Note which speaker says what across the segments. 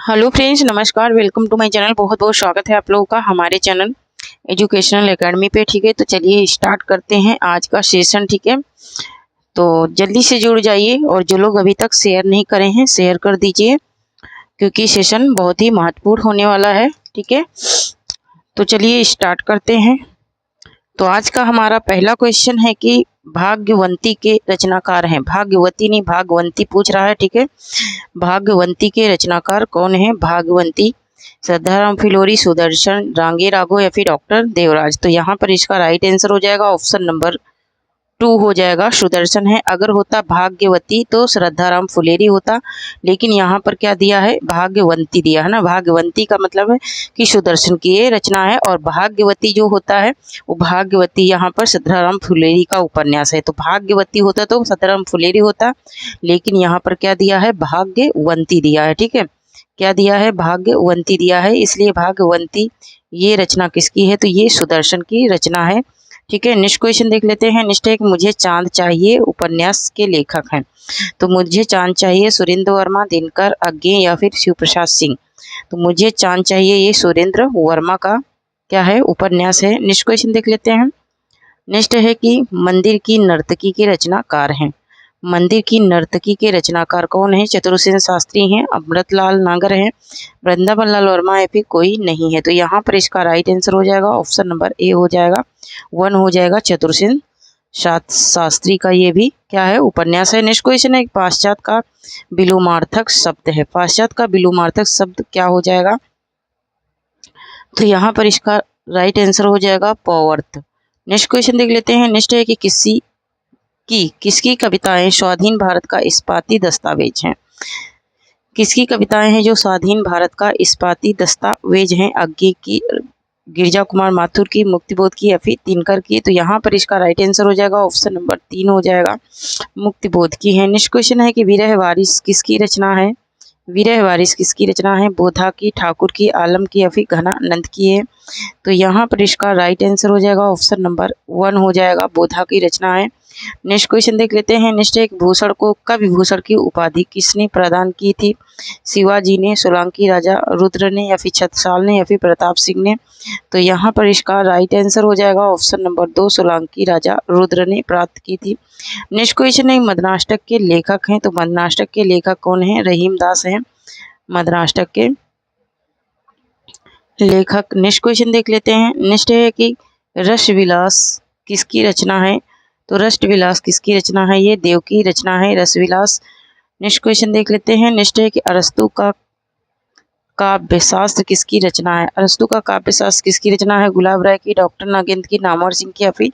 Speaker 1: Hello friends, नमस्कार। Welcome to my channel. बहुत बहुत स्वागत है आप लोगों का हमारे चैनल एजुकेशनल एकेडमी पे। ठीक है, तो चलिए स्टार्ट करते हैं आज का सेशन। ठीक है, तो जल्दी से जुड़ जाइए और जो लोग अभी तक शेयर नहीं करे हैं शेयर कर दीजिए, क्योंकि सेशन बहुत ही महत्वपूर्ण होने वाला है। ठीक है, तो चलिए स्टार्ट करते हैं। तो आज का हमारा पहला क्वेश्चन है कि भाग्यवंती के रचनाकार हैं। भाग्यवती नहीं, भाग्यवंती पूछ रहा है। ठीक है, भाग्यवंती के रचनाकार कौन है? भाग्यवंती श्रद्धाराम फिलोरी, सुदर्शन, रांगे राघव या फिर डॉक्टर देवराज। तो यहाँ पर इसका राइट आंसर हो जाएगा ऑप्शन नंबर 2 हो जाएगा, सुदर्शन है। अगर होता भाग्यवती तो श्रद्धाराम फुलेरी होता, लेकिन यहाँ पर क्या दिया है? भाग्यवंती दिया है ना। भाग्यवंती का मतलब है कि सुदर्शन की ये रचना है, और भाग्यवती जो होता है वो भाग्यवती यहाँ पर श्रद्धाराम फुलेरी का उपन्यास है। तो भाग्यवती होता तो श्रद्धाराम फुलेरी होता, लेकिन यहाँ पर क्या दिया है? भाग्यवंती दिया है। ठीक है, क्या दिया है? भाग्यवंती दिया है, इसलिए भाग्यवंती ये रचना किसकी है? तो ये सुदर्शन की रचना है। ठीक है, नेक्स्ट क्वेश्चन देख लेते हैं। नेक्स्ट है कि मुझे चांद चाहिए उपन्यास के लेखक हैं। तो मुझे चांद चाहिए सुरेंद्र वर्मा, दिनकर अज्ञे या फिर शिव प्रसाद सिंह। तो मुझे चांद चाहिए ये सुरेंद्र वर्मा का क्या है? उपन्यास है। नेक्स्ट क्वेश्चन देख लेते हैं। नेक्स्ट है कि मंदिर की नर्तकी के रचनाकार हैं। मंदिर की नर्तकी के रचनाकार कौन है? चतुरसेन शास्त्री हैं, अमृतलाल नागर हैं, वृंदावन लाल वर्मा या फिर कोई नहीं है। तो यहाँ पर इसका राइट आंसर हो जाएगा ऑप्शन नंबर ए हो जाएगा, 1 हो जाएगा। चतुरसेन शास्त्री का ये भी क्या है? उपन्यास है। नेक्स्ट क्वेश्चन है पाश्चात का विलोमार्थक शब्द है। पाश्चात का विलोमार्थक शब्द क्या हो जाएगा? तो यहाँ पर इसका राइट आंसर हो जाएगा पवर्थ। नेक्स्ट क्वेश्चन देख लेते हैं। नेक्स्ट है कि किसकी कविताएं स्वाधीन भारत का इस्पाती दस्तावेज हैं। किसकी कविताएं हैं जो स्वाधीन भारत का इस्पाती दस्तावेज हैं? अज्ञे की, गिरजा कुमार माथुर की, मुक्तिबोध की या फिर दिनकर की। तो यहाँ पर इसका राइट आंसर हो जाएगा ऑप्शन नंबर 3 हो जाएगा, मुक्तिबोध की है। नेक्स्ट क्वेश्चन है कि विरह वारिस किसकी रचना है? विरह वारिस किसकी रचना है? बोधा की, ठाकुर की, आलम की या फिर घनानंद की है। तो यहाँ पर इसका राइट आंसर हो जाएगा ऑप्शन नंबर 1 हो जाएगा, बोधा की रचना है। नेक्स्ट क्वेश्चन देख लेते हैं। नेक्स्ट एक भूषण को कवि भूषण की उपाधि किसने प्रदान की थी? शिवाजी ने, सोलंकी राजा रुद्र ने या फिर छत्रसाल ने या फिर प्रताप सिंह ने। तो यहाँ पर इसका राइट आंसर हो जाएगा ऑप्शन नंबर 2, सोलंकी राजा रुद्र ने प्राप्त की थी। नेक्स्ट क्वेश्चन है मदनाष्टक के लेखक हैं। तो मदनाष्टक के लेखक कौन है? रहीम दास हैं मदनाष्टक के लेखक। नेक्स्ट क्वेश्चन देख लेते हैं। नेक्स्ट है कि रसविलास किसकी रचना है? तो रसविलास किसकी रचना है? ये देव की रचना है, रसविलास। नेक्स्ट क्वेश्चन देख लेते हैं। नेक्स्ट है कि अरस्तु का काव्यशास्त्र किसकी रचना है? अरस्तु का काव्यशास्त्र किसकी रचना है? गुलाब राय की, डॉक्टर नागेंद्र की, नामवर सिंह की या फिर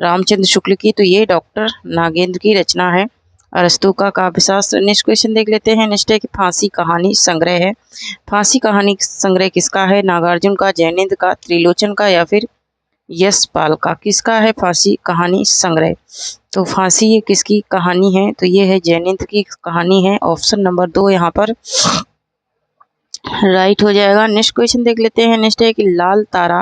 Speaker 1: रामचंद्र शुक्ल की। तो ये डॉक्टर नागेंद्र की रचना है, अरस्तु का काव्यशास्त्र। नेक्स्ट क्वेश्चन देख लेते हैं। नेक्स्ट है कि फांसी कहानी संग्रह है। फांसी कहानी संग्रह किसका है? नागार्जुन का, जैनेन्द्र का, त्रिलोचन का या फिर यशपाल का। किसका है फांसी कहानी संग्रह? तो फांसी ये किसकी कहानी है? तो ये है जैनेन्द्र की कहानी है। ऑप्शन नंबर 2 यहाँ पर राइट हो जाएगा। नेक्स्ट क्वेश्चन देख लेते हैं। नेक्स्ट है कि लाल तारा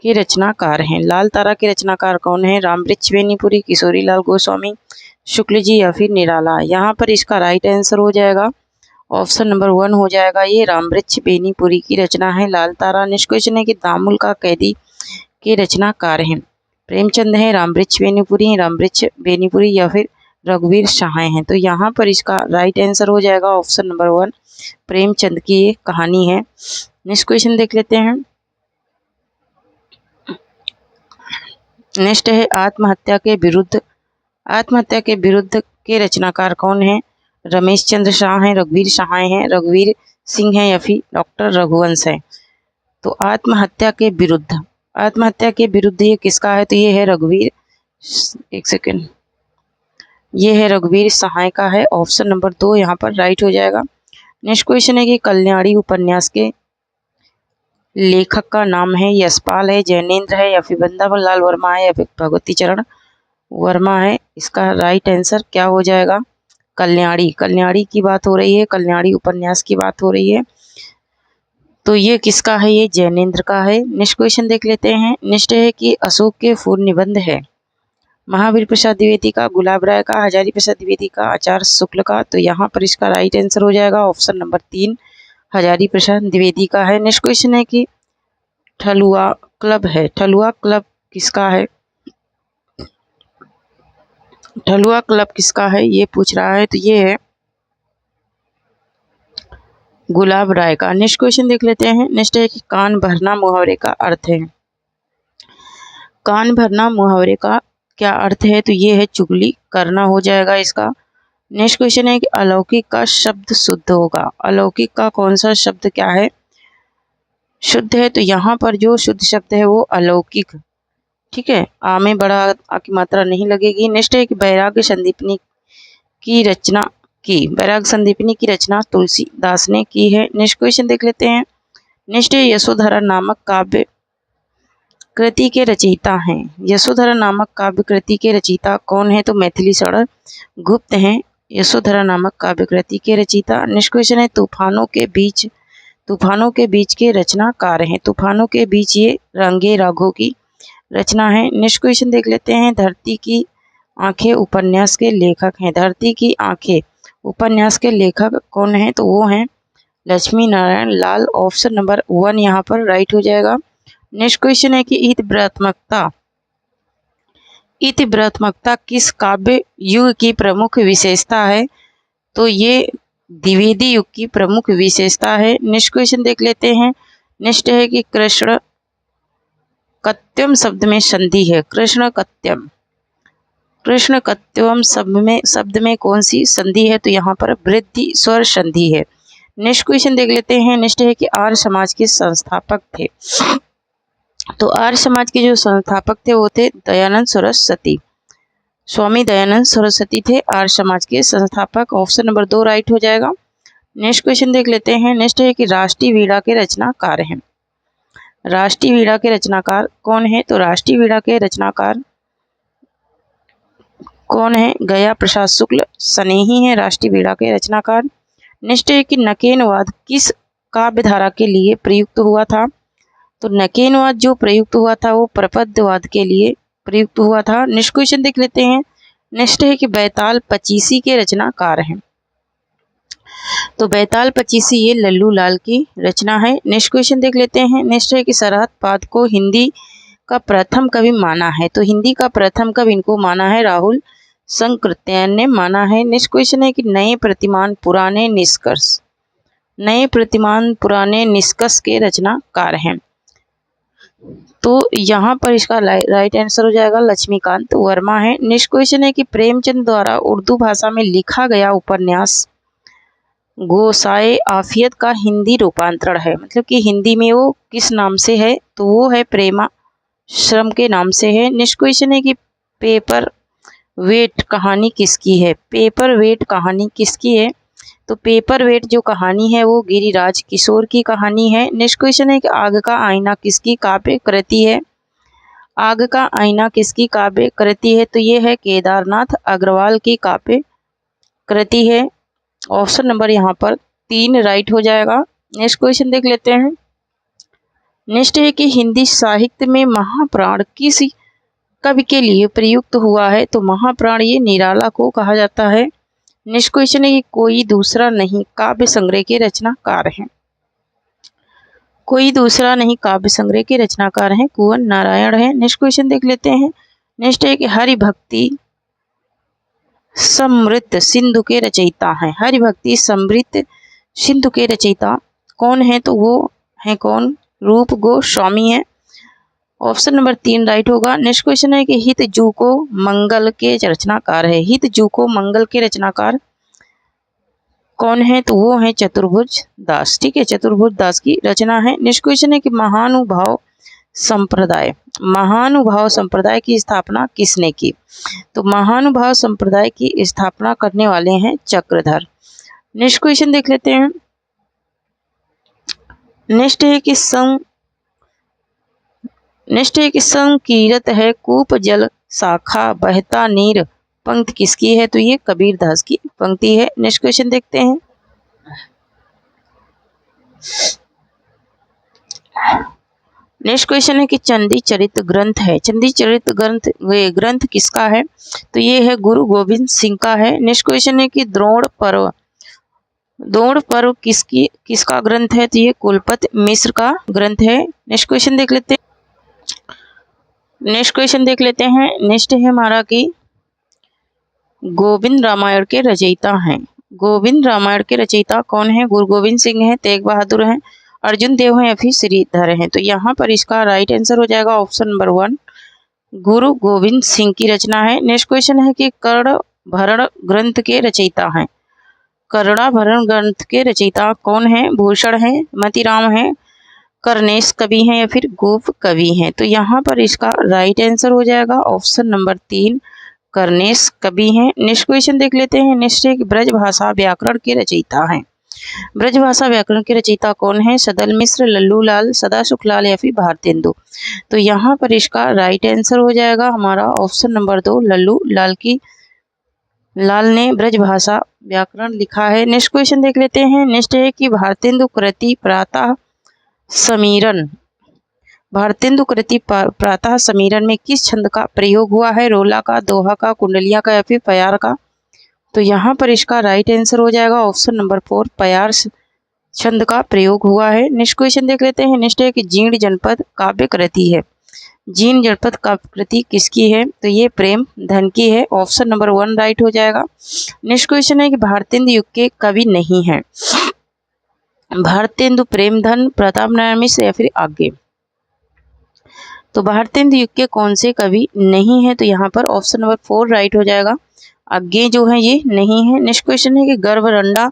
Speaker 1: के रचनाकार हैं। लाल तारा के रचनाकार कौन है? रामवृक्ष बेनीपुरी, किशोरी लाल गोस्वामी, शुक्ल जी या फिर निराला। यहाँ पर इसका राइट आंसर हो जाएगा ऑप्शन नंबर 1 हो जाएगा, ये रामवृक्ष बेनीपुरी की रचना है लाल तारा। नेक्स्ट क्वेश्चन है कि दामुल का कैदी के रचनाकार हैं। प्रेमचंद है, रामवृक्ष बेनीपुरी या फिर रघुवीर सहाय हैं। तो यहाँ पर इसका राइट आंसर हो जाएगा ऑप्शन नंबर 1, प्रेमचंद की ये कहानी है। नेक्स्ट क्वेश्चन देख लेते हैं। नेक्स्ट है आत्महत्या के विरुद्ध के रचनाकार कौन है? रमेश चंद्र शाह हैं, रघुवीर सहाय हैं, रघुवीर सिंह हैं या फिर डॉक्टर रघुवंश है। तो आत्महत्या के विरुद्ध ये किसका है? तो ये है रघुवीर, एक सेकेंड, ये है रघुवीर सहाय का है। ऑप्शन नंबर 2 यहाँ पर राइट हो जाएगा। नेक्स्ट क्वेश्चन है कि कल्याणी उपन्यास के लेखक का नाम है यशपाल है, जैनेन्द्र है या फिर वृंदावन लाल वर्मा है या फिर भगवती चरण वर्मा है। इसका राइट आंसर क्या हो जाएगा? कल्याणी की बात हो रही है, कल्याणी उपन्यास की बात हो रही है। तो ये किसका है? ये जैनेन्द्र का है। नेक्स्ट क्वेश्चन देख लेते हैं। नेक्स्ट है कि अशोक के पूर्ण निबंध है। महावीर प्रसाद द्विवेदी का, गुलाब राय का, हजारी प्रसाद द्विवेदी का, आचार्य शुक्ल का। तो यहाँ पर इसका राइट आंसर हो जाएगा ऑप्शन नंबर 3, हजारी प्रसाद द्विवेदी का है। नेक्स्ट क्वेश्चन है कि ठलुआ क्लब है, ठलुआ क्लब किसका है? ठलुआ क्लब किसका है ये पूछ रहा है, तो ये है गुलाब राय का। नेक्स्ट क्वेश्चन देख लेते हैं। नेक्स्ट है कि कान भरना मुहावरे का अर्थ है। कान भरना मुहावरे का क्या अर्थ है, तो ये है चुगली करना हो जाएगा इसका। नेक्स्ट क्वेश्चन है कि अलौकिक का शब्द शुद्ध होगा। अलौकिक का कौन सा शब्द क्या है, शुद्ध है, तो यहाँ पर जो शुद्ध शब्द है वो अलौकिक, ठीक है, आ में बड़ा आ की मात्रा नहीं लगेगी। नेक्स्ट है कि बैराग्य संदीपनी की रचना की, बैराग्य संदीपनी की रचना तुलसीदास ने की है। नेक्स्ट क्वेश्चन देख लेते हैं। नेक्स्ट है यशोधरा नामक काव्य कृति के रचयिता हैं। यशोधरा नामक काव्य कृति के रचयिता कौन है, तो मैथिली शरण गुप्त हैं यशोधरा नामक काव्य कृति के रचयिता। नेक्स्ट क्वेश्चन है तूफानों के बीच के रचनाकार हैं। तूफानों के बीच ये रंगे राघव की रचना है। नेक्स्ट क्वेश्चन देख लेते हैं। धरती की आंखें उपन्यास के लेखक हैं। धरती की आंखें उपन्यास के लेखक कौन हैं, तो वो हैं लक्ष्मी नारायण लाल। ऑप्शन नंबर 1 यहाँ पर राइट हो जाएगा। नेक्स्ट क्वेश्चन है कि इतिव्रात्मकता किस काव्य युग की प्रमुख विशेषता है, तो ये द्विवेदी युग की प्रमुख विशेषता है। नेक्स्ट क्वेश्चन देख लेते हैं। नेक्स्ट है कि कृष्ण कत्यम शब्द में संधि है। कृष्ण कत्यम शब्द में कौन सी संधि है, तो यहाँ पर वृद्धि स्वर संधि है। नेक्स्ट क्वेश्चन देख लेते हैं। नेक्स्ट है कि आर्य समाज के संस्थापक थे, तो आर्य समाज के जो संस्थापक थे वो थे दयानंद सरस्वती। स्वामी दयानंद सरस्वती थे आर्य समाज के संस्थापक। ऑप्शन नंबर 2 राइट हो जाएगा। नेक्स्ट क्वेश्चन देख लेते हैं। नेक्स्ट है कि राष्ट्रीय वीणा के रचनाकार हैं। राष्ट्रीय वीणा के रचनाकार कौन है, तो राष्ट्रीय वीणा के रचनाकार कौन है, गया प्रसाद शुक्ल स्नेही है राष्ट्रीय वीणा के रचनाकार। नेक्स्ट है कि नकेनवाद किस काव्यधारा के लिए प्रयुक्त हुआ था, तो नकेनवाद जो प्रयुक्त हुआ था वो प्रपद्यवाद के लिए प्रयुक्त हुआ था। नेक्स्ट क्वेश्चन देख लेते हैं। नेक्स्ट है कि बैताल पचीसी के रचनाकार हैं, तो बैताल पचीसी ये लल्लू लाल की रचना है। नेक्स्ट क्वेश्चन देख लेते हैं। नेक्स्ट है कि सरहद पाद को हिंदी का प्रथम कवि माना है, तो हिंदी का प्रथम कवि इनको माना है राहुल संकृत्यायन ने माना है। नेक्स्ट क्वेश्चन है कि नए प्रतिमान पुराने निष्कर्ष के रचनाकार हैं, तो यहाँ पर इसका राइट आंसर हो जाएगा लक्ष्मीकांत वर्मा है। नेक्स्ट क्वेश्चन है कि प्रेमचंद द्वारा उर्दू भाषा में लिखा गया उपन्यास गोसाए आफियत का हिंदी रूपांतरण है, मतलब कि हिंदी में वो किस नाम से है, तो वो है प्रेमाश्रम के नाम से है। नेक्स्ट क्वेश्चन है कि पेपर वेट कहानी किसकी है। पेपर वेट कहानी किसकी है, तो पेपर वेट जो कहानी है वो गिरिराज किशोर की कहानी है। नेक्स्ट क्वेश्चन है कि आग का आईना किसकी काव्य कृति है। आग का आईना किसकी काव्य कृति है, तो ये है केदारनाथ अग्रवाल की काव्य कृति है। ऑप्शन नंबर यहाँ पर 3 राइट हो जाएगा। नेक्स्ट क्वेश्चन देख लेते हैं। नेक्स्ट है कि हिंदी साहित्य में महाप्राण किस कवि के लिए प्रयुक्त हुआ है, तो महाप्राण ये निराला को कहा जाता है। नेक्स्ट क्वेश्चन है कि कोई दूसरा नहीं काव्य संग्रह के रचनाकार हैं। कोई दूसरा नहीं काव्य संग्रह के रचनाकार हैं कुंवर नारायण है। नेक्स्ट क्वेश्चन देख लेते हैं। नेक्स्ट है कि हरिभक्ति समृद्ध सिंधु के रचयिता हैं। हरिभक्ति समृद्ध सिंधु के रचयिता कौन है, तो वो है कौन, रूप गोस्वामी है। ऑप्शन नंबर 3 राइट होगा। नेक्स्ट क्वेश्चन है कि हित जू को मंगल के रचनाकार है। हित जू को मंगल के रचनाकार कौन है, तो वो है चतुर्भुज दास, ठीक है, चतुर्भुज दास की रचना है। नेक्स्ट क्वेश्चन है कि महानुभाव संप्रदाय की स्थापना किसने की, तो महानुभाव संप्रदाय की स्थापना करने वाले हैं चक्रधर। नेक्स्ट क्वेश्चन देख लेते हैं। नेक्स्ट है कि संकीरत है कूप जल शाखा बहता नीर पंक्ति किसकी है, तो ये कबीर दास की पंक्ति है। नेक्स्ट क्वेश्चन देखते हैं। नेक्स्ट क्वेश्चन है कि चंदी चरित ग्रंथ है। चंदी चरित ग्रंथ किसका है, तो ये है गुरु गोविंद सिंह का है। नेक्स्ट क्वेश्चन है कि द्रोण द्रोण पर्व किसका ग्रंथ है? तो ये कुलपति मिश्र का ग्रंथ है। नेक्स्ट क्वेश्चन देख लेते हैं। नेक्स्ट है हमारा कि गोविंद रामायण के रचयिता हैं। गोविंद रामायण के रचयिता कौन है? गुरु गोविंद सिंह हैं, तेग बहादुर हैं, अर्जुन देव हैं या फिर श्रीधर हैं? तो यहाँ पर इसका राइट आंसर हो जाएगा ऑप्शन नंबर 1, गुरु गोविंद सिंह की रचना है। नेक्स्ट क्वेश्चन है कि कर्णभरण ग्रंथ के रचयिता हैं। कर्णाभरण ग्रंथ के रचयिता कौन है? भूषण है, मतीराम है, कर्णेश कवि हैं या फिर गोप कवि हैं? तो यहाँ पर इसका राइट आंसर हो जाएगा ऑप्शन नंबर 3, कर्णेश कवि हैं। नेक्स्ट क्वेश्चन देख लेते हैं। नेक्स्ट है ब्रज भाषा व्याकरण के रचयिता हैं। ब्रज भाषा व्याकरण के रचयिता कौन है? सदल मिश्र, लल्लू लाल, सदाशुक लाल या फिर भारतेंदु? तो यहाँ पर इसका राइट आंसर हो जाएगा हमारा ऑप्शन नंबर 2, लल्लू लाल ने ब्रज भाषा व्याकरण लिखा है। नेक्स्ट क्वेश्चन देख लेते हैं। नेक्स्ट है कि भारतेंदु कृति प्रातः समीरण, भारतेंदु कृति प्रातः समीरण में किस छंद का प्रयोग हुआ है? रोला का, दोहा का, कुंडलिया का या फिर प्यार का? तो यहाँ पर इसका राइट आंसर हो जाएगा ऑप्शन नंबर 4, प्यार छंद का प्रयोग हुआ है। नेक्स्ट क्वेश्चन देख लेते हैं। नेक्स्ट है कि जीर्ण जनपद काव्य कृति है। जीर्ण जनपद काव्य कृति किसकी है? तो ये प्रेम धन की है। ऑप्शन नंबर 1 राइट हो जाएगा। नेक्स्ट क्वेश्चन है कि भारतेंदु युग के कवि नहीं है। भारतेंदु, प्रेमधन, प्रताप नारायण मिश्र या फिर आगे? तो भारतेंदु युग के कौन से कवि नहीं है? तो यहाँ पर ऑप्शन नंबर 4 राइट हो जाएगा। आगे जो है ये नहीं है। नेक्स्ट क्वेश्चन है कि गर्भरंडा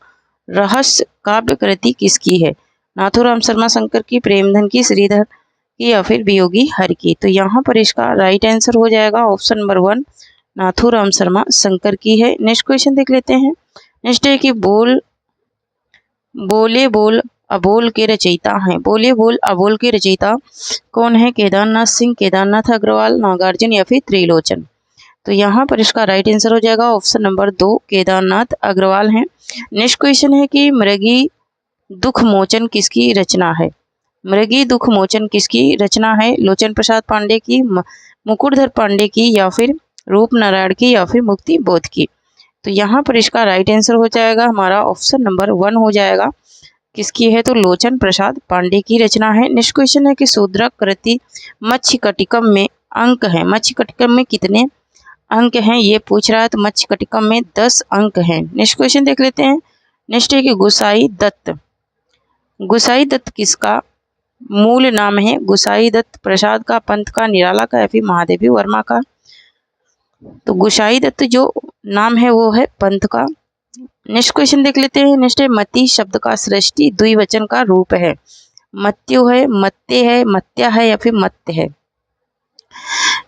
Speaker 1: रहस्य काव्य कृति किसकी है? नाथूराम शर्मा शंकर की, प्रेमधन की, श्रीधर की या फिर वियोगी हर की? तो यहाँ पर इसका राइट आंसर हो जाएगा ऑप्शन नंबर 1, नाथूराम शर्मा शंकर की है। नेक्स्ट क्वेश्चन देख लेते हैं। नेक्स्ट है कि बोले बोल अबोल के रचयिता हैं। बोले बोल अबोल के रचयिता कौन है? केदारनाथ सिंह, केदारनाथ अग्रवाल, नागार्जुन या फिर त्रिलोचन? तो यहाँ पर इसका राइट आंसर हो जाएगा ऑप्शन नंबर 2, केदारनाथ अग्रवाल हैं। नेक्स्ट क्वेश्चन है कि मृगी दुख मोचन किसकी रचना है? मृगी दुख मोचन किसकी रचना है? लोचन प्रसाद पांडे की, मुकुटधर पांडे की या फिर रूप नारायण की या फिर मुक्ति बोध की? तो यहाँ पर इसका राइट आंसर हो जाएगा हमारा ऑप्शन नंबर 1 हो जाएगा। किसकी है? तो लोचन प्रसाद पांडे की रचना है। नेक्स्ट क्वेश्चन है कि शूद्रक कृति मत्स्यकटिकम में अंक है। मत्स्यकटिकम में कितने अंक हैं ये पूछ रहा है। तो मत्स्यकटिकम में 10 अंक हैं। नेक्स्ट क्वेश्चन देख लेते हैं। नेक्स्ट है कि गोसाई दत्त किसका मूल नाम है? गोसाई दत्त प्रसाद का, पंत का, निराला का या फिर महादेवी वर्मा का? तो गोसाई दत्त जो नाम है वो है पंत का। नेक्स्ट क्वेश्चन देख लेते हैं। नेक्स्ट है मति शब्द का सृष्टि द्विवचन का रूप है। मत्यु है, मत्ते है, मत्या है या फिर मत्य है?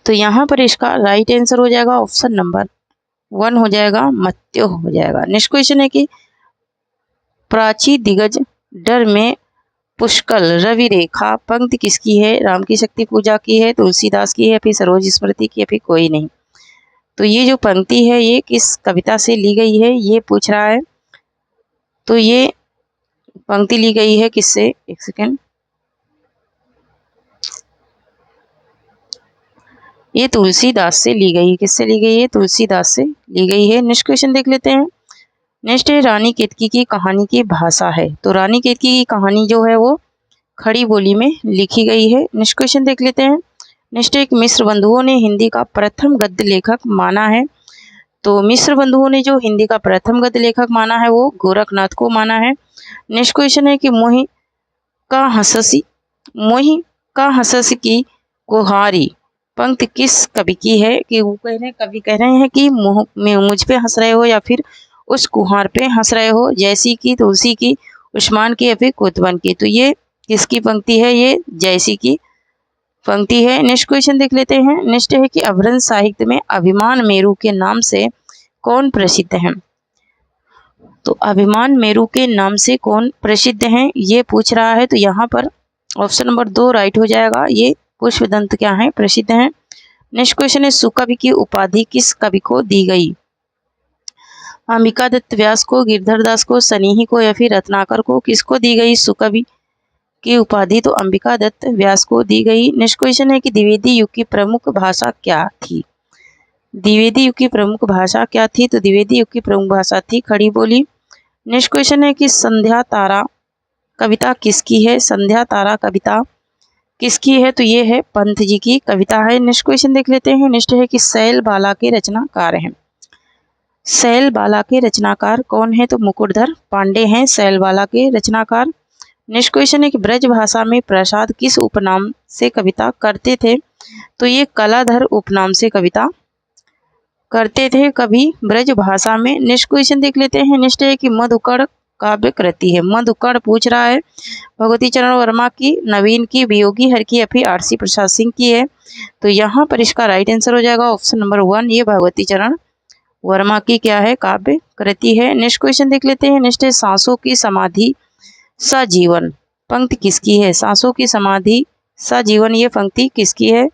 Speaker 1: तो यहाँ पर इसका राइट आंसर हो जाएगा ऑप्शन नंबर 1 हो जाएगा, मत्यो हो जाएगा। नेक्स्ट क्वेश्चन है कि प्राची दिग्गज डर में पुष्कल रवि रेखा पंक्ति किसकी है? राम की शक्ति पूजा की है, तुलसीदास की है या फिर सरोज स्मृति की या फिर कोई नहीं? तो ये जो पंक्ति है ये किस कविता से ली गई है ये पूछ रहा है। तो ये पंक्ति ली गई है किससे? एक सेकेंड, ये तुलसीदास से ली गई है। किससे ली गई है? तुलसीदास से ली गई है। नेक्स्ट क्वेश्चन देख लेते हैं। नेक्स्ट है रानी केतकी की कहानी की भाषा है। तो रानी केतकी की कहानी जो है वो खड़ी बोली में लिखी गई है। नेक्स्ट क्वेश्चन देख लेते हैं। नेक्स्ट एक मिश्र बंधुओं ने हिंदी का प्रथम गद्य लेखक माना है। तो मिश्र बंधुओं ने जो हिंदी का प्रथम गद्य लेखक माना है वो गोरखनाथ को माना है। नेक्स्ट क्वेश्चन है कि मोही का हंससी की कुहारी पंक्ति किस कवि की है? कि वो कवि कह रहे हैं कि मुझ पे हंस रहे हो या फिर उस कुहार पे हंस रहे हो, जैसी की, तुलसी की, उस्मान की या फिर कोतवाल की? तो ये किसकी पंक्ति है? ये जैसी की पंक्ति है। नेक्स्ट क्वेश्चन देख लेते हैं। नेक्स्ट है कि अभ्रंश साहित्य में अभिमान मेरु के नाम से कौन प्रसिद्ध है? तो अभिमान मेरु के नाम से कौन प्रसिद्ध है ये पूछ रहा है। तो यहाँ पर ऑप्शन नंबर 2 राइट हो जाएगा। ये पुष्पदंत क्या है? प्रसिद्ध है। नेक्स्ट क्वेश्चन है सुकवि की उपाधि किस कवि को दी गई? अंबिका दत्त व्यास को, गिरधर दास को, सनेही को या फिर रत्नाकर को? किसको दी गई सुकवि की उपाधि? तो अंबिका दत्त व्यास को दी गई। नेक्स्ट क्वेश्चन है कि द्विवेदी युग की प्रमुख भाषा क्या थी? द्विवेदी युग की प्रमुख भाषा क्या थी? तो द्विवेदी युग की प्रमुख भाषा थी खड़ी बोली। नेक्स्ट क्वेश्चन है कि संध्या तारा कविता किसकी है? संध्या तारा कविता किसकी है? तो ये है पंत जी की कविता है। नेक्स्ट क्वेश्चन देख लेते हैं। नेक्स्ट है कि सैल बाला के रचनाकार हैं। सैल बाला के रचनाकार कौन है? तो मुकुटधर पांडे हैं सैल बाला के रचनाकार। नेक्स्ट क्वेश्चन है कि ब्रज भाषा में प्रसाद किस उपनाम से कविता करते थे? तो ये कलाधर उपनाम से कविता करते थे कवि ब्रज भाषा में। नेक्स्ट क्वेश्चन देख लेते हैं। नेक्स्ट है कि मधुकर काव्य कृति है। मधुकर पूछ रहा है भगवती चरण वर्मा की, नवीन की, वियोगी हर की, या फिर आरसी प्रसाद सिंह की है। तो यहाँ पर इसका राइट आंसर हो जाएगा ऑप्शन नंबर 1, ये भगवती चरण वर्मा की क्या है? काव्य कृति है। नेक्स्ट क्वेश्चन देख लेते हैं। नेक्स्ट है सांसों की समाधि सजीवन पंक्ति किसकी है? सांसों की समाधि सजीवन ये पंक्ति किसकी है?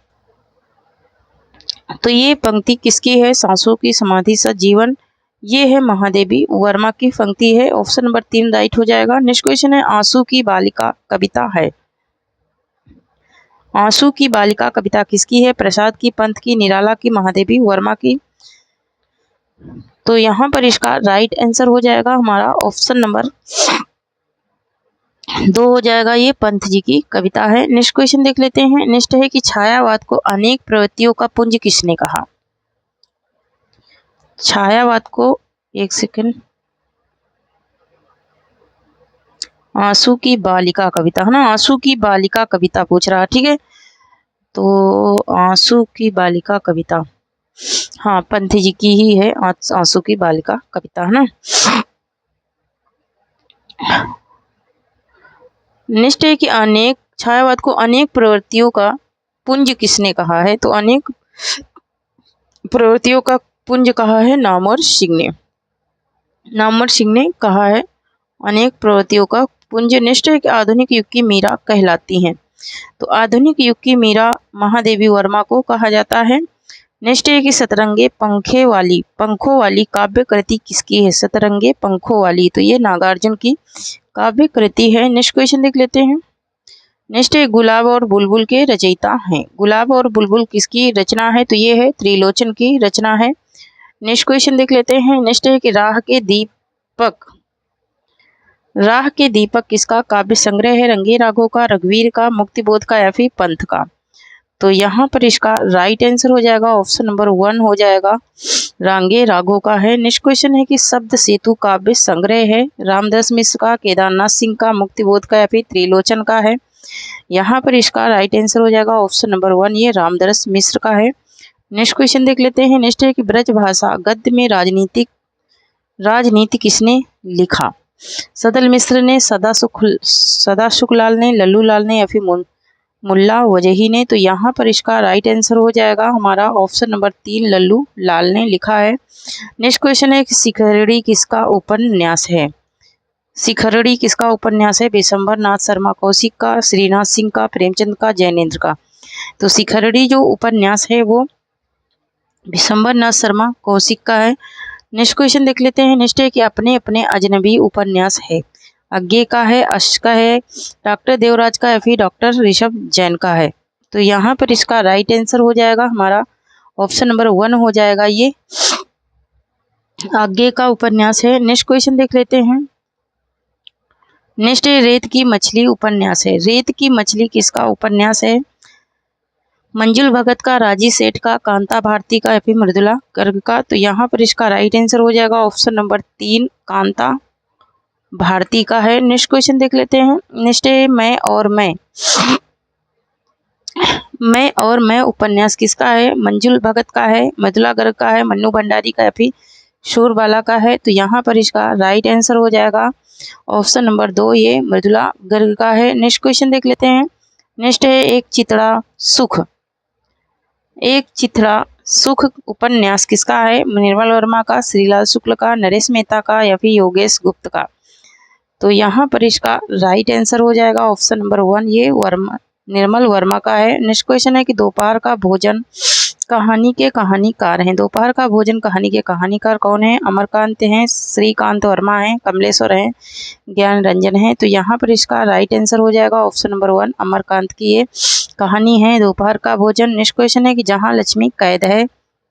Speaker 1: तो ये पंक्ति किसकी है? सांसों की समाधि सजीवन ये है महादेवी वर्मा की पंक्ति है। ऑप्शन नंबर 3 राइट हो जाएगा। नेक्स्ट क्वेश्चन है आंसू की बालिका कविता है। आंसू की बालिका कविता किसकी है? प्रसाद की, पंत की, निराला की, महादेवी वर्मा की। तो यहाँ पर इसका राइट आंसर हो जाएगा हमारा ऑप्शन नंबर 2 हो जाएगा, ये पंत जी की कविता है। नेक्स्ट क्वेश्चन देख लेते हैं। नेक्स्ट है कि छायावाद को अनेक प्रवृत्तियों का पुंज किसने कहा? छायावाद को, एक सेकंड, आंसू की बालिका कविता है ना, आंसू की बालिका कविता पूछ रहा है, ठीक है। तो आंसू की बालिका कविता, हाँ पंत जी की ही है आंसू की बालिका कविता, है ना। नेक्स्ट है कि अनेक छायावाद को अनेक प्रवृत्तियों का पुंज किसने कहा है? तो अनेक प्रवृत्तियों का पुंज कहा है नामवर सिंह ने। नामवर सिंह ने कहा है अनेक प्रवृत्तियों का पुंज। नेक्स्ट है कि आधुनिक युग की मीरा कहलाती हैं। तो आधुनिक युग की मीरा महादेवी वर्मा को कहा जाता है। नेक्स्ट है कि सतरंगे पंखों वाली काव्य कृति किसकी है? सतरंगे पंखों वाली, तो ये नागार्जुन की काव्य कृति है। नेक्स्ट क्वेश्चन देख लेते हैं। नेक्स्ट है गुलाब और बुलबुल के रचयिता हैं। गुलाब और बुलबुल किसकी रचना है? तो ये है त्रिलोचन की रचना है। नेक्स्ट क्वेश्चन देख लेते हैं। नेक्स्ट है कि राह के दीपक किसका काव्य संग्रह है? रंगे राघव का, रघुवीर का, मुक्तिबोध का, या फिर पंथ का। तो यहाँ पर इसका राइट आंसर हो जाएगा ऑप्शन नंबर 1 हो जाएगा, रांगे राघव का है। नेक्स्ट क्वेश्चन है कि शब्द सेतु काव्य संग्रह है रामदास मिश्र का, केदारनाथ सिंह का, मुक्तिबोध का, या फिर त्रिलोचन का है। यहाँ पर इसका राइट आंसर हो जाएगा ऑप्शन नंबर 1, ये रामदास मिश्र का है। नेक्स्ट क्वेश्चन देख लेते हैं। नेक्स्ट है कि ब्रज भाषा गद्य में राजनीति किसने लिखा? सदल मिश्र ने, सदा शुक्लाल ने, लल्लू लाल ने, या फिर मुल्ला वजही ने। तो यहाँ पर इसका राइट आंसर हो जाएगा हमारा ऑप्शन नंबर 3, लल्लू लाल ने लिखा है। नेक्स्ट क्वेश्चन है कि शिखरड़ी किसका उपन्यास है? शिखरड़ी किसका उपन्यास है? विशंबर नाथ शर्मा कौशिक का, श्रीनाथ सिंह का, प्रेमचंद का, जैनेन्द्र का। तो शिखरड़ी जो उपन्यास है वो विशंबर नाथ शर्मा कौशिक का है। नेक्स्ट क्वेश्चन देख लेते हैं। नेक्स्ट है कि अपने अपने अजनबी उपन्यास है। अज्ञे का है, अश का है, डॉक्टर देवराज का, या फिर डॉक्टर ऋषभ जैन का है। तो यहाँ पर इसका राइट आंसर हो जाएगा हमारा ऑप्शन नंबर 1 हो जाएगा, ये अज्ञे का उपन्यास है। नेक्स्ट क्वेश्चन देख लेते हैं। नेक्स्ट है रेत की मछली उपन्यास है। रेत की मछली किसका उपन्यास है? मंजुल भगत का, राजी सेठ का, कांता भारती का, या फिर मृदुला गर्ग का। तो यहाँ पर इसका राइट आंसर हो जाएगा ऑप्शन नंबर 3, कांता भारती का है। नेक्स्ट क्वेश्चन देख लेते हैं। नेक्स्ट है मैं और मैं उपन्यास किसका है? मंजुल भगत का है, मृदुला गर्ग का है, मन्नू भंडारी का, या फिर शूरबाला का है। तो यहाँ पर इसका राइट आंसर हो जाएगा ऑप्शन नंबर 2, ये मृदुला गर्ग का है। नेक्स्ट क्वेश्चन देख लेते हैं। नेक्स्ट है एक चित्रा सुख उपन्यास किसका है? निर्मल वर्मा का, श्रीलाल शुक्ल का, नरेश मेहता का, या फिर योगेश गुप्त का। तो यहाँ पर इसका राइट आंसर हो जाएगा ऑप्शन नंबर 1, ये निर्मल वर्मा का है। नेक्स्ट क्वेश्चन है कि दोपहर का भोजन कहानी के कहानीकार हैं। दोपहर का भोजन कहानी के कहानीकार कौन है? अमरकांत हैं, श्रीकांत वर्मा हैं, कमलेश्वर हैं, ज्ञान रंजन है। तो यहाँ पर इसका राइट आंसर हो जाएगा ऑप्शन नंबर 1, अमरकांत की ये कहानी है दोपहर का भोजन। नेक्स्ट क्वेश्चन है कि जहाँ लक्ष्मी कैद है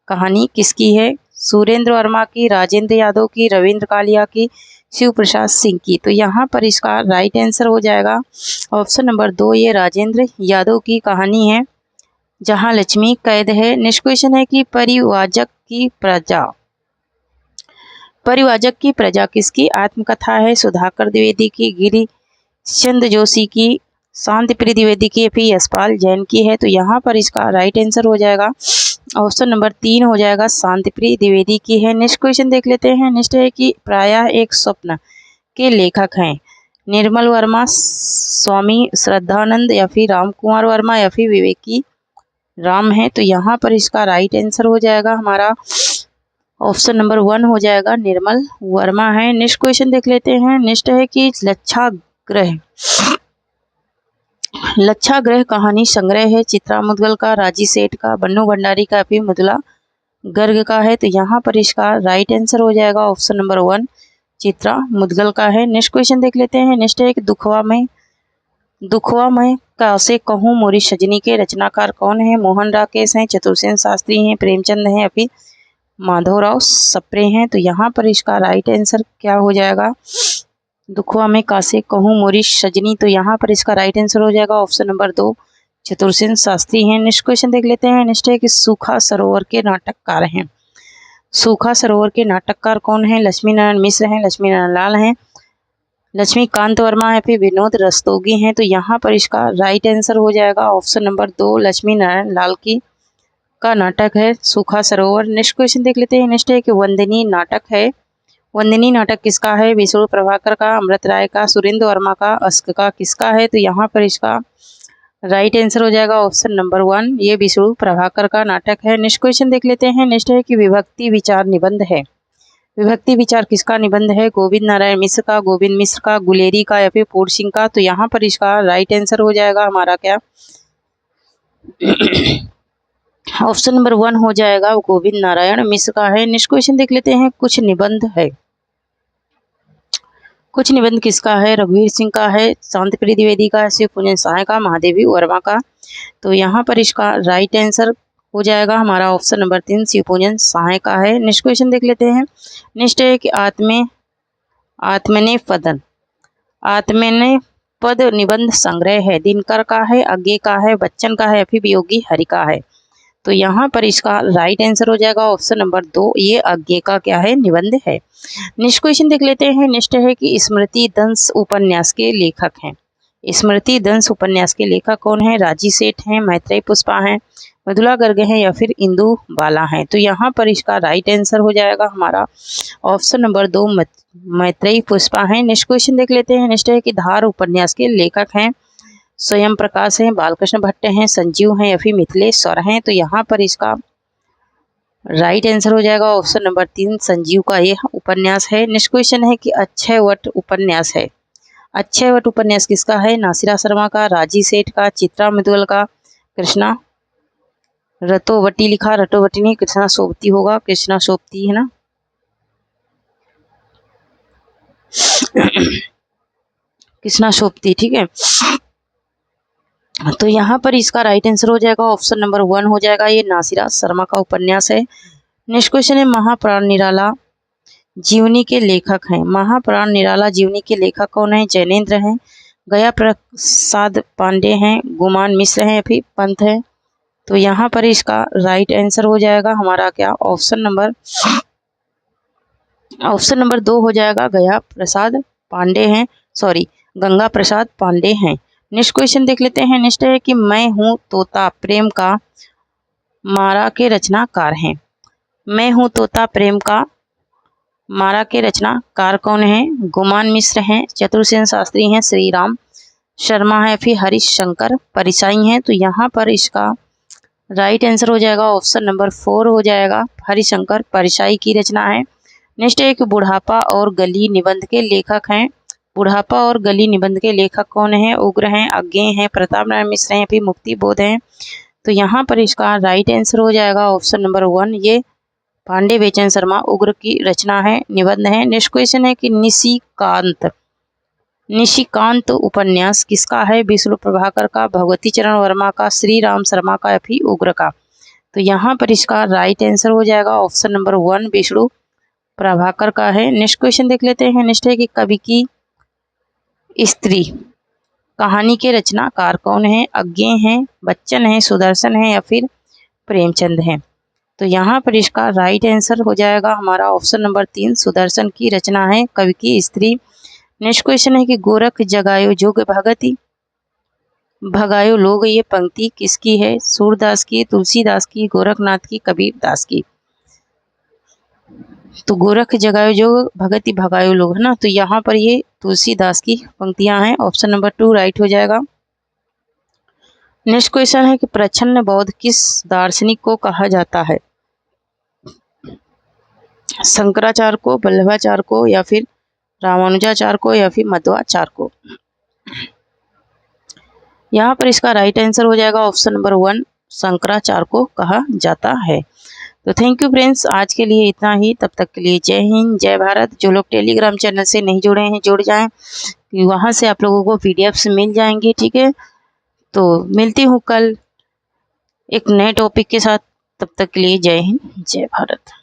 Speaker 1: कहानी किसकी है? सुरेंद्र वर्मा की, राजेंद्र यादव की, रविंद्र कालिया की, शिव प्रसाद सिंह की। तो यहाँ पर इसका राइट आंसर हो जाएगा ऑप्शन नंबर 2, ये राजेंद्र यादव की कहानी है जहाँ लक्ष्मी कैद है। नेक्स्ट क्वेश्चन है कि परिवाजक की प्रजा किसकी आत्मकथा है? सुधाकर द्विवेदी की, गिरीशचंद्र जोशी की, शांतिप्रिय द्विवेदी की, फिर यशपाल जैन की है। तो यहाँ पर इसका राइट आंसर हो जाएगा ऑप्शन नंबर 3 हो जाएगा, शांतिप्रिय द्विवेदी की है। नेक्स्ट क्वेश्चन देख लेते हैं। नेक्स्ट है कि प्रायः एक स्वप्न के लेखक हैं निर्मल वर्मा, स्वामी श्रद्धानंद, या फिर राम कुमार वर्मा, या फिर विवेकी राम है। तो यहाँ पर इसका राइट आंसर हो जाएगा हमारा ऑप्शन नंबर 1 हो जाएगा, निर्मल वर्मा है। नेक्स्ट क्वेश्चन देख लेते हैं। नेक्स्ट है कि लच्छाग्रह कहानी संग्रह है चित्रा मुद्गल का, राजी सेठ का, बन्नू भंडारी का, फिर मुदला गर्ग का है। तो यहाँ पर इसका राइट आंसर हो जाएगा ऑप्शन नंबर 1, चित्रा मुद्गल का है। नेक्स्ट क्वेश्चन देख लेते हैं। नेक्स्ट है कि दुखवा में कासे कहूँ मोरी सजनी के रचनाकार कौन है? मोहन राकेश हैं, चतुर्सेन शास्त्री हैं, प्रेमचंद हैं, या फिर माधवराव सप्रे हैं। तो यहाँ पर इसका राइट आंसर क्या हो जाएगा? दुखवा में कासे कहूँ मोरी सजनी। तो यहाँ पर इसका राइट आंसर हो जाएगा ऑप्शन नंबर 2, चतुर्सेन शास्त्री हैं। नेक्स्ट क्वेश्चन देख लेते हैं। नेक्स्ट है कि सूखा सरोवर के नाटककार हैं। सूखा सरोवर के नाटककार कौन है? लक्ष्मी नारायण मिश्र हैं, लक्ष्मी नारायण लाल हैं, लक्ष्मीकांत वर्मा है, फिर विनोद रस्तोगी हैं। तो यहाँ पर इसका राइट आंसर हो जाएगा ऑप्शन नंबर 2, लक्ष्मी नारायण लाल की का नाटक है सूखा सरोवर। नेक्स्ट क्वेश्चन देख लेते हैं। नेक्स्ट है कि वंदनी नाटक है। वंदनी नाटक किसका है? विष्णु प्रभाकर का, अमृत राय का, सुरेंद्र वर्मा का, अस्क का, किसका है? तो यहाँ पर इसका राइट आंसर हो जाएगा ऑप्शन नंबर 1, ये विष्णु प्रभाकर का नाटक है। नेक्स्ट क्वेश्चन देख लेते हैं। नेक्स्ट है कि विभक्ति विचार निबंध है। विभक्ति विचार किसका निबंध है? गोविंद नारायण मिश्र का, गोविंद मिश्र का, गुलेरी का, या फिर पूर्ण सिंह का। तो यहाँ पर इसका राइट आंसर हो जाएगा हमारा क्या ऑप्शन नंबर 1 हो जाएगा, गोविंद नारायण मिश्र का है। नेक्स्ट क्वेश्चन देख लेते हैं। कुछ निबंध किसका है? रघुवीर सिंह का है, शांतिप्रिय द्विवेदी का, शिव पूजन सहाय का, महादेवी वर्मा का। तो यहाँ पर इसका राइट आंसर हो जाएगा हमारा ऑप्शन नंबर 3, शिव पूजन सहाय का है। नेक्स्ट क्वेश्चन देख लेते हैं। नेक्स्ट है कि आत्मने पद निबंध संग्रह है। दिनकर का है, अज्ञे का है, बच्चन का है, फिर योगी हरि का है। तो यहाँ पर इसका राइट आंसर हो जाएगा ऑप्शन नंबर 2, ये अज्ञे का क्या है? निबंध है। नेक्स्ट क्वेश्चन देख लेते हैं। नेक्स्ट है कि स्मृति दंश उपन्यास के लेखक हैं। स्मृति दंश उपन्यास के लेखक कौन है? राजी सेठ हैं, मैत्रेयी पुष्पा हैं, मृदुला गर्ग हैं, या फिर इंदु बाला हैं। तो यहाँ पर इसका राइट आंसर हो जाएगा हमारा ऑप्शन नंबर 2, मैत्रेयी पुष्पा हैं। नेक्स्ट क्वेश्चन देख लेते हैं। नेक्स्ट है कि धार उपन्यास के लेखक हैं। स्वयं प्रकाश हैं, बालकृष्ण भट्ट हैं, संजीव हैं, या फिर मिथिलेश्वर हैं। तो यहाँ पर इसका राइट आंसर हो जाएगा ऑप्शन नंबर 3, संजीव का यह उपन्यास है। नेक्स्ट क्वेश्चन है कि अक्षयवट उपन्यास है। अक्षयवट उपन्यास किसका है? नासिरा शर्मा का, राजी सेठ का, चित्रा मुद्गल का, कृष्णा रतोवटी लिखा, रतोवटी नहीं, कृष्णा सोबती होगा, कृष्णा सोबती है ना। कृष्णा सोबती, ठीक है। तो यहाँ पर इसका राइट आंसर हो जाएगा ऑप्शन नंबर 1 हो जाएगा, ये नासिरा शर्मा का उपन्यास है। नेक्स्ट क्वेश्चन है महाप्राण निराला जीवनी के लेखक हैं। महाप्राण निराला जीवनी के लेखक कौन है? जैनेन्द्र हैं, गया प्रसाद पांडे हैं, गुमान मिश्र हैं, फिर पंत हैं। तो यहाँ पर इसका राइट आंसर हो जाएगा हमारा क्या ऑप्शन नंबर 2 हो जाएगा, गया प्रसाद पांडे हैं, सॉरी गंगा प्रसाद पांडे हैं। नेक्स्ट क्वेश्चन देख लेते हैं। नेक्स्ट है कि मैं हूँ तोता प्रेम का मारा के रचनाकार हैं। मैं हूँ तोता प्रेम का मारा के रचनाकार कौन है? गुमान मिश्र हैं, चतुर्सेन शास्त्री हैं, श्री राम शर्मा है, फिर हरिशंकर परिसाई हैं। तो यहाँ पर इसका राइट आंसर हो जाएगा ऑप्शन नंबर 4 हो जाएगा, हरिशंकर परिसाई की रचना है। नेक्स्ट है कि बुढ़ापा और गली निबंध के लेखक हैं। बुढ़ापा और गली निबंध के लेखक कौन है? उग्र हैं, अज्ञे हैं, प्रताप नारायण मिश्र हैं, फिर मुक्ति बोध हैं। तो यहाँ पर इसका राइट आंसर हो जाएगा ऑप्शन नंबर 1, ये पांडे बेचन शर्मा उग्र की रचना है, निबंध है। नेक्स्ट क्वेश्चन है कि निशिकांत उपन्यास किसका है? विष्णु प्रभाकर का, भगवती चरण वर्मा का, श्री राम शर्मा का, या फिर उग्र का। तो यहाँ पर इसका राइट आंसर हो जाएगा ऑप्शन नंबर 1, विष्णु प्रभाकर का है। नेक्स्ट क्वेश्चन देख लेते हैं। नेक्स्ट है कि कवि की स्त्री कहानी के रचनाकार कौन है? अज्ञे हैं, बच्चन है, सुदर्शन है या फिर प्रेमचंद है? तो यहाँ पर इसका राइट आंसर हो जाएगा हमारा ऑप्शन नंबर 3, सुदर्शन की रचना है कवि की स्त्री। नेक्स्ट क्वेश्चन है कि गोरख जगायो जोग भगति भगायो लोग, ये पंक्ति किसकी है? सूरदास की, तुलसीदास की, गोरखनाथ की, कबीरदास की? तो गोरख जगायो जोग भगति भगायो लोग है ना, तो यहाँ पर ये तुलसीदास की पंक्तियां हैं। ऑप्शन नंबर 2 राइट हो जाएगा। नेक्स्ट क्वेश्चन है कि प्रच्छन्न बौद्ध किस दार्शनिक को कहा जाता है? शंकराचार्य को, वल्लभाचार्य को या फिर रामानुजाचार्य को या फिर मध्वाचार्य को? यहाँ पर इसका राइट आंसर हो जाएगा ऑप्शन नंबर 1, शंकराचार्य को कहा जाता है। तो थैंक यू फ्रेंड्स, आज के लिए इतना ही। तब तक के लिए जय हिंद, जय भारत। जो लोग टेलीग्राम चैनल से नहीं जुड़े हैं जुड़ जाएं, वहाँ से आप लोगों को पीडीएफ्स मिल जाएंगी। ठीक है, तो मिलती हूँ कल एक नए टॉपिक के साथ। तब तक के लिए जय हिंद, जय भारत।